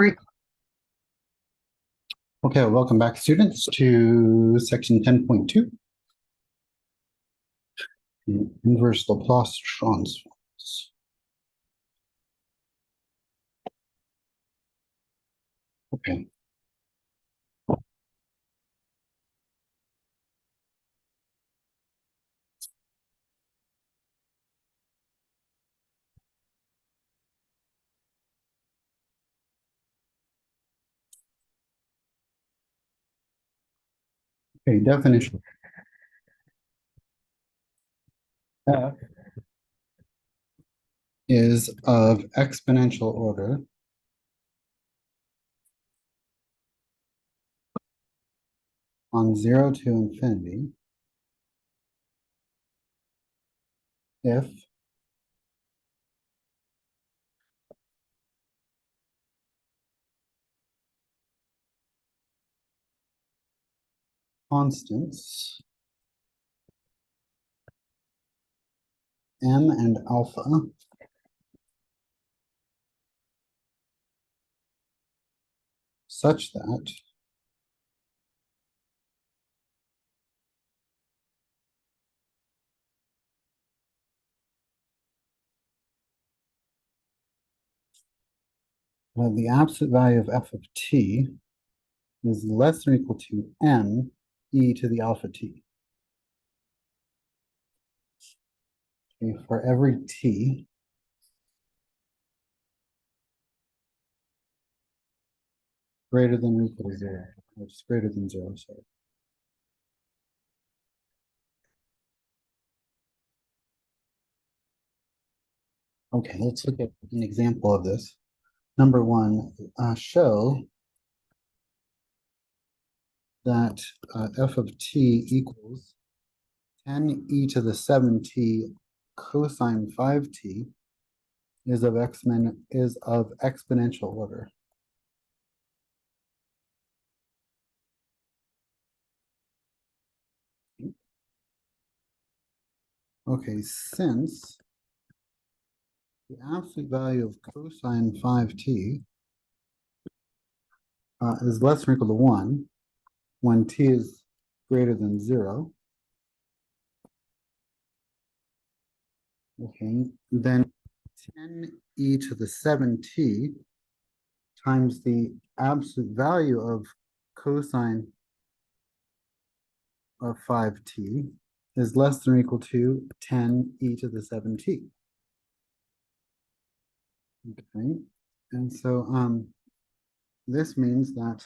Great. Okay, welcome back, students, to section 10.2, inverse Laplace transforms. Okay. Okay, definition. F is of exponential order on 0 to infinity if constants m and alpha such that the absolute value of f of t is less than or equal to m e to the alpha t. Okay, for every t greater than or equal to 0, which is greater than 0, sorry. Okay, let's look at an example of this. Number one, show that f of t equals 10 e to the 7t cosine 5t is of exponential order. Okay, since the absolute value of cosine 5t is less than or equal to 1 when t is greater than 0, okay, then 10 e to the 7t times the absolute value of cosine of 5t is less than or equal to 10 e to the 7t. Okay, and so this means that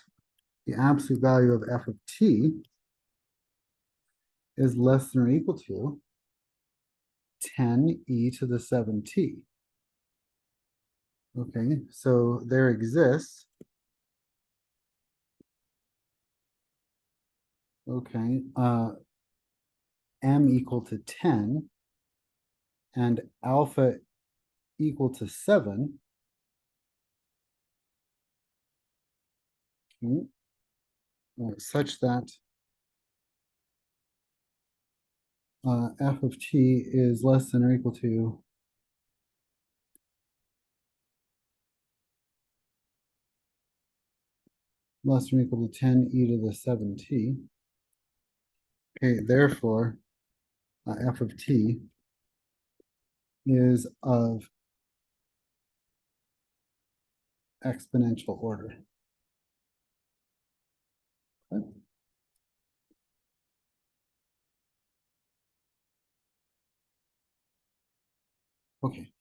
the absolute value of f of t is less than or equal to 10 e to the 7t. Okay, so there exists, okay, m equal to 10 and alpha equal to 7, okay, such that f of t is less than or equal to less than or equal to 10 e to the 7t. Okay, therefore, f of t is of exponential order. Okay. Okay.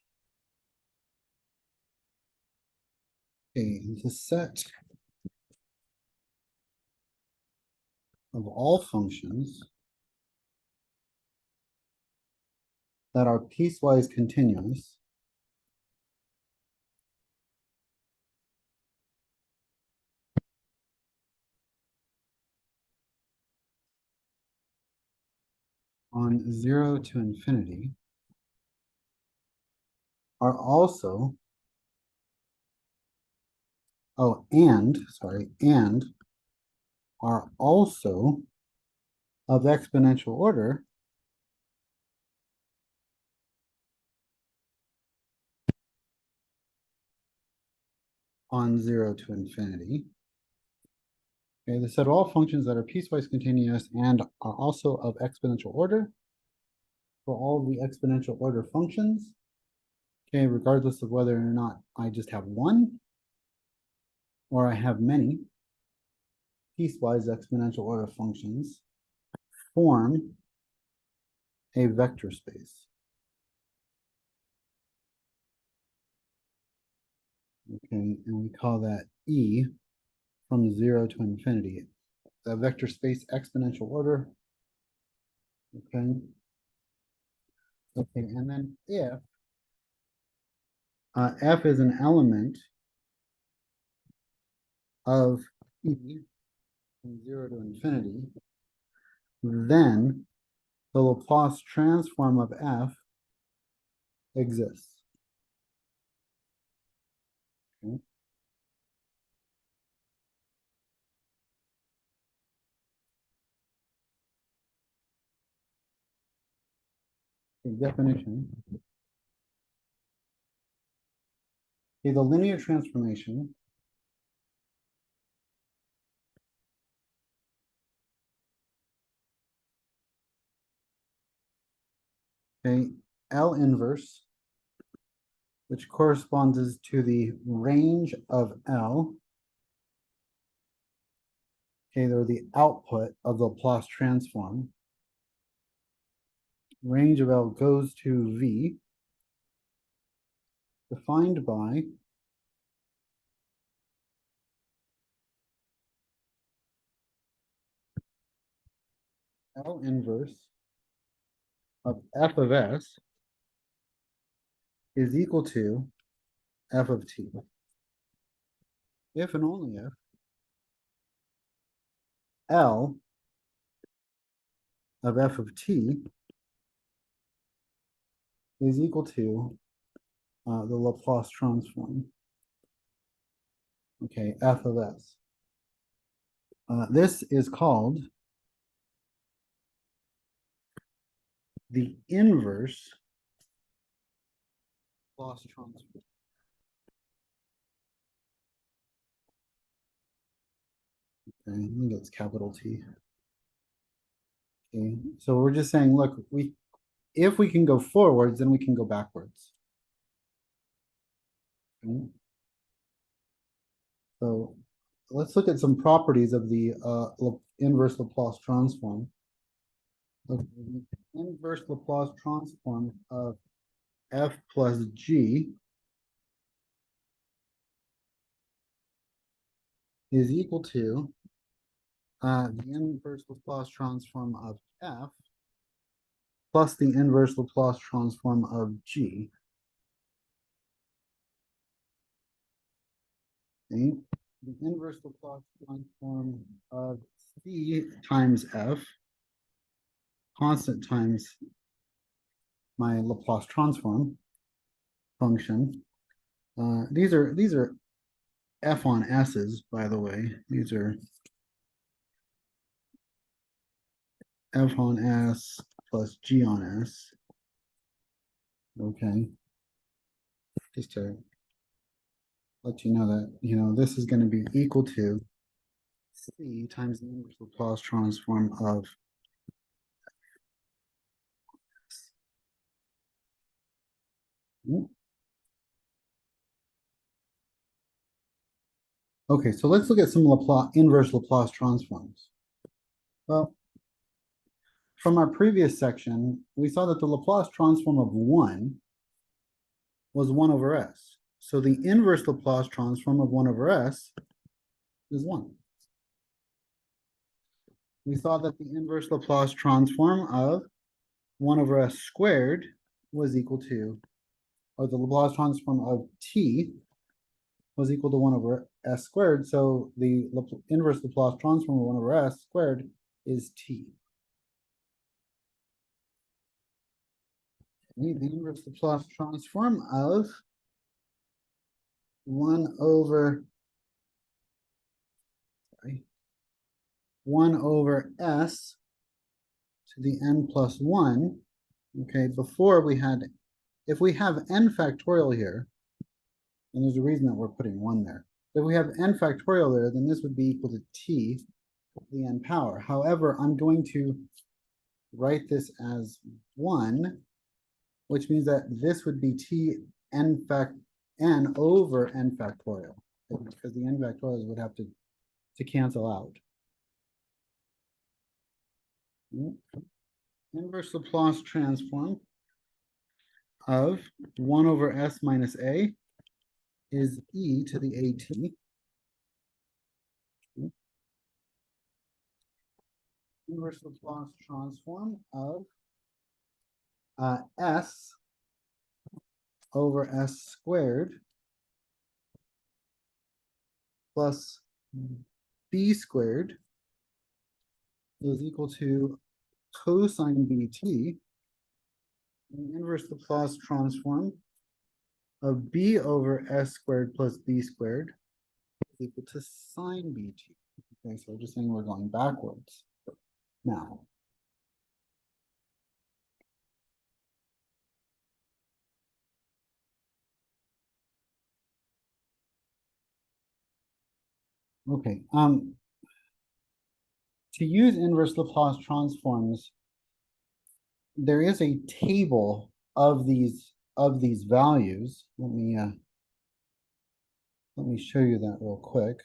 Okay, the set of all functions that are piecewise continuous on 0 to infinity are also, and are also of exponential order on 0 to infinity. Okay, they said all functions that are piecewise continuous and are also of exponential order. For all the exponential order functions, okay, regardless of whether or not I just have one or I have many piecewise exponential order functions, form a vector space. Okay, and we call that E from 0 to infinity. The vector space exponential order. Okay. Okay, and then if f is an element of E from 0 to infinity, then the Laplace transform of f exists. Okay. Definition. Okay, the linear transformation okay, L inverse, which corresponds to the range of L, okay, they're the output of the Laplace transform. Range of L goes to V, defined by L inverse of f of s is equal to f of t. If and only if L of f of t is equal to the Laplace transform. Okay, f of s. This is called the inverse Laplace transform. Okay, I think it's capital T. Okay, so we're just saying, look, if we can go forwards, then we can go backwards. Okay. So let's look at some properties of the inverse Laplace transform. The inverse Laplace transform of f plus g is equal to the inverse Laplace transform of f plus the inverse Laplace transform of g. Okay. The inverse Laplace transform of c times f, constant times my Laplace transform function. These are f on s's, by the way. These are f on s plus g on s. Okay. Just to let you know that, this is going to be equal to c times the inverse Laplace transform of s. Okay, so let's look at some inverse Laplace transforms. Well, from our previous section, we saw that the Laplace transform of 1 was 1 over s. So the inverse Laplace transform of 1 over s is 1. We saw that the inverse Laplace transform of 1 over s squared was equal to, or the Laplace transform of t was equal to 1 over s squared. So the inverse Laplace transform of 1 over s squared is t. The inverse Laplace transform of 1 over 1 over s to the n plus 1. Okay, before we had, if we have n factorial here, and there's a reason that we're putting 1 there. If we have n factorial there, then this would be equal to t to the n power. However, I'm going to write this as 1, which means that this would be t n over n factorial, because the n factorials would have to cancel out. Inverse Laplace transform of 1 over s minus a is e to the at. Inverse Laplace transform of s over s squared plus b squared is equal to cosine bt. The inverse Laplace transform of b over s squared plus b squared is equal to sine bt. Okay, so we're just saying we're going backwards now. Okay, to use inverse Laplace transforms, there is a table of these values. Let me show you that real quick.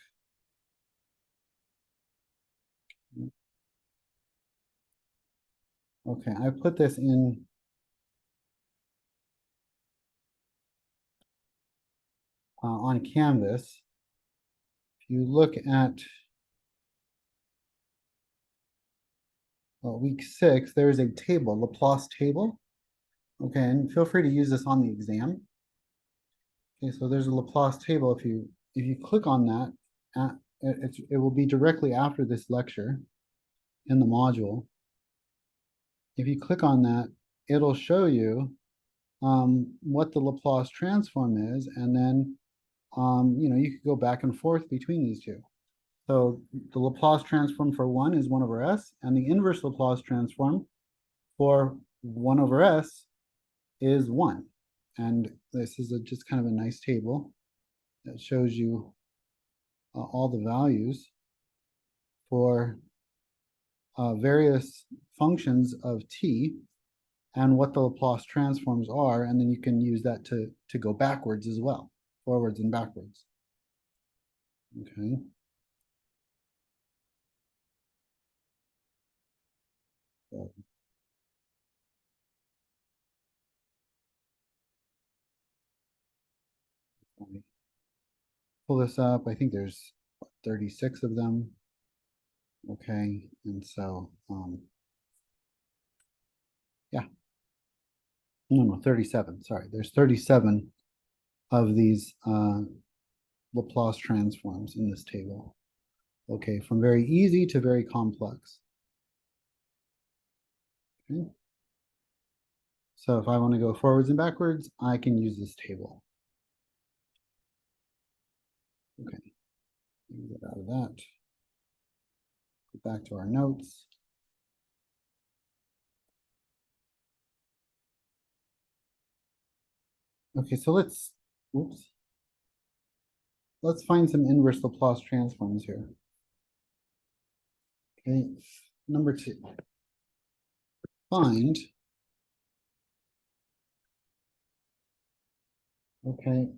Okay, I put this in on Canvas. If you look at week 6, there is a table, Laplace table. Okay, and feel free to use this on the exam. Okay, so there's a Laplace table. If you click on that, it will be directly after this lecture in the module. If you click on that, it'll show you what the Laplace transform is, and then you could go back and forth between these two. So the Laplace transform for 1 is 1 over s, and the inverse Laplace transform for 1 over s is 1. And this is just kind of a nice table that shows you all the values for various functions of t and what the Laplace transforms are, and then you can use that to go backwards as well, forwards and backwards. Okay. So, let me pull this up. I think there's 36 of them. Okay, and so yeah. No, 37. Sorry, there's 37 of these Laplace transforms in this table. Okay, from very easy to very complex. Okay. So if I want to go forwards and backwards, I can use this table. Okay, get out of that. Go back to our notes. Okay, so let's find some inverse Laplace transforms here. Okay, number 2. Find, okay,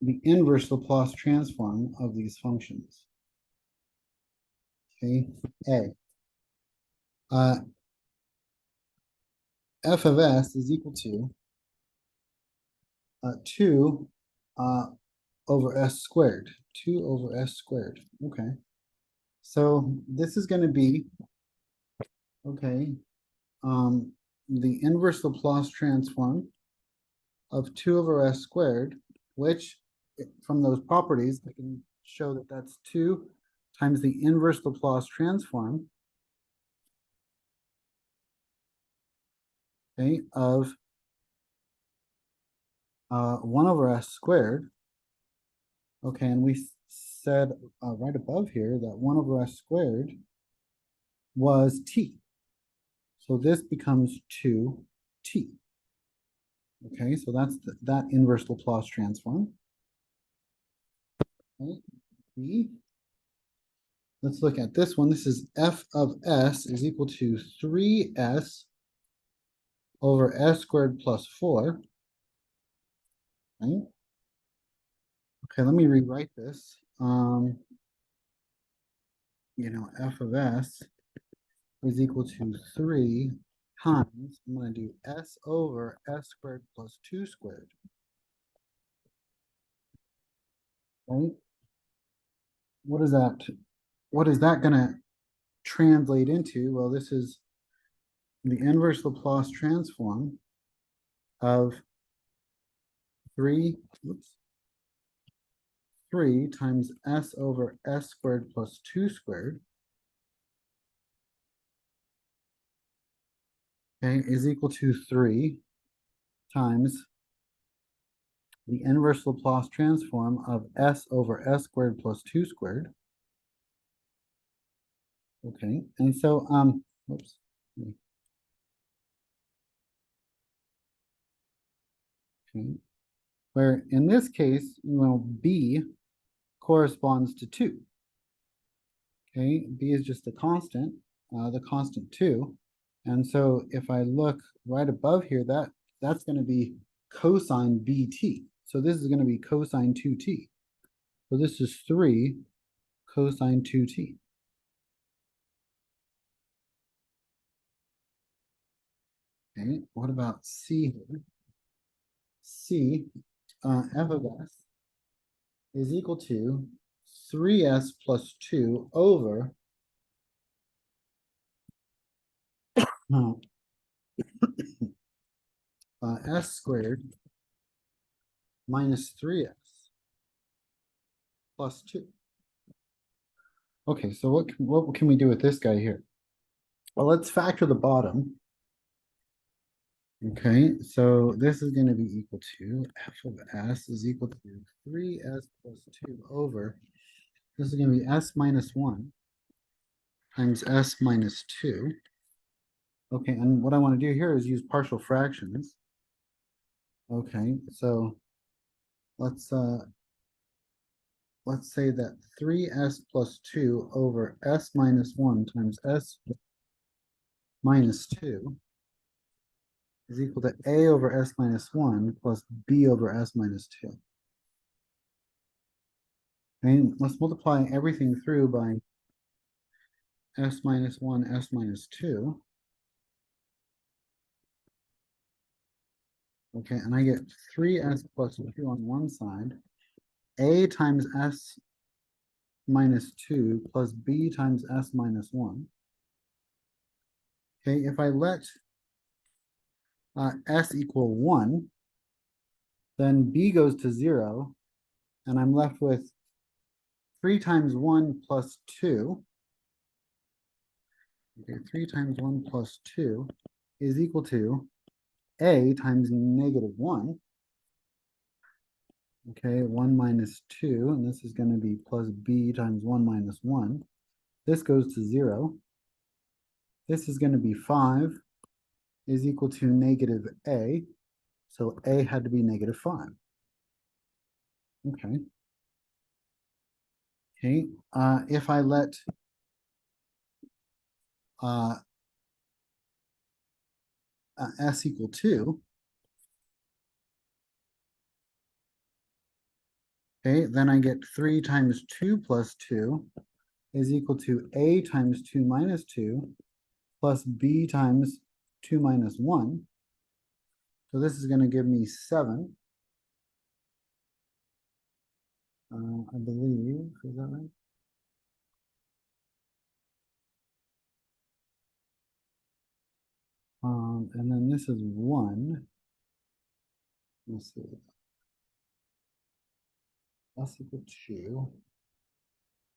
the inverse Laplace transform of these functions. Okay, A. F of s is equal to 2 over s squared. 2 over s squared. Okay. So this is going to be, okay, the inverse Laplace transform of 2 over s squared, which from those properties, I can show that that's 2 times the inverse Laplace transform, okay, of 1 over s squared. Okay, and we said right above here that 1 over s squared was t. So this becomes 2t. Okay, so that's that inverse Laplace transform. Okay, B. Let's look at this one. This is f of s is equal to 3s over s squared plus 4. Right? Okay, let me rewrite this. F of s is equal to 3 times, I'm going to do s over s squared plus 2 squared. Right? What is that? What is that going to translate into? Well, this is the inverse Laplace transform of 3 times s over s squared plus 2 squared, okay, is equal to 3 times the inverse Laplace transform of s over s squared plus 2 squared. Okay, and so, whoops. Okay, where in this case, b corresponds to 2. Okay, b is just a constant, the constant 2. And so if I look right above here, that's going to be cosine bt. So this is going to be cosine 2t. So this is 3 cosine 2t. Okay, what about c here? C, f of s is equal to 3s plus 2 over uh, s squared minus 3s plus 2. Okay, so what can we do with this guy here? Well, let's factor the bottom. Okay, so this is going to be equal to f of s is equal to 3s plus 2 over, this is going to be s minus 1 times s minus 2. Okay, and what I want to do here is use partial fractions. Okay, so let's say that 3s plus 2 over s minus 1 times s minus 2 is equal to a over s minus 1 plus b over s minus 2. And let's multiply everything through by s minus 1, s minus 2. Okay, and I get 3s plus 2 on one side, a times s minus 2 plus b times s minus 1. Okay, if I let s equal 1, then b goes to 0, and I'm left with 3 times 1 plus 2. Okay, 3 times 1 plus 2 is equal to a times negative 1. Okay, 1 minus 2, and this is going to be plus b times 1 minus 1. This goes to 0. This is going to be 5 is equal to negative a. So a had to be negative 5. Okay. Okay, if I let s equal 2, okay, then I get 3 times 2 plus 2 is equal to a times 2 minus 2 plus b times 2 minus 1. So this is going to give me 7. I believe, is that right? And then this is 1. Let's see. S equal 2.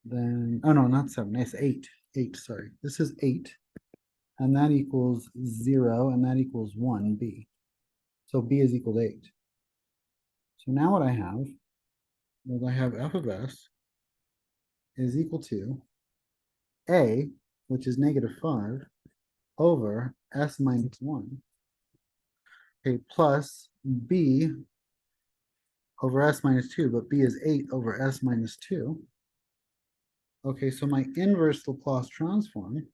Then, oh no, not 7, it's 8. 8, sorry. This is 8. And that equals 0, and that equals 1b. So b is equal to 8. So now what I have is I have f of s is equal to a, which is negative 5, over s minus 1, okay, plus b, over s minus 2, but b is 8 over s minus 2. Okay, so my inverse Laplace transform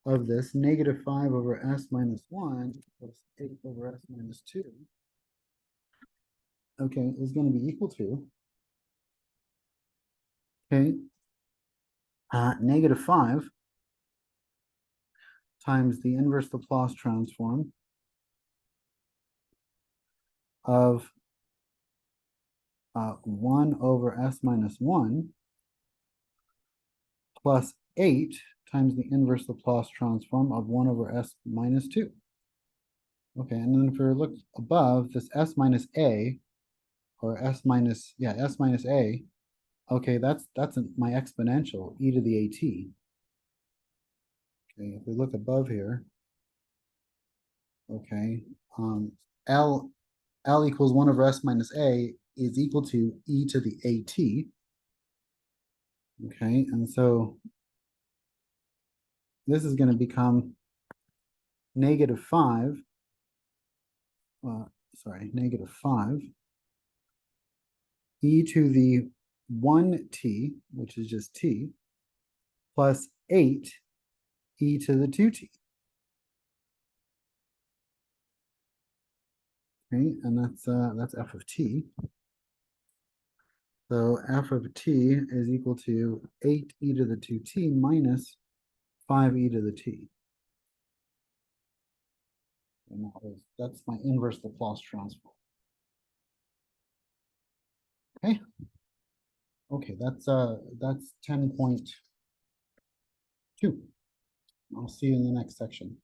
of this negative 5 over s minus 1 plus 8 over s minus 2, okay, is going to be equal to, okay, negative 5 times the inverse Laplace transform of 1 over s minus 1 plus 8 times the inverse Laplace transform of 1 over s minus 2. Okay, and then if we look above, this s minus a, or s minus a, okay, that's my exponential, e to the at. Okay, if we look above here, okay, L equals 1 over s minus a is equal to e to the at. Okay, and so this is going to become negative 5, negative 5 e to the 1t, which is just t, plus 8 e to the 2t. Okay, and that's f of t. So f of t is equal to 8 e to the 2t minus 5 e to the t. And that's my inverse Laplace transform. Okay. Okay, that's 10.2. I'll see you in the next section.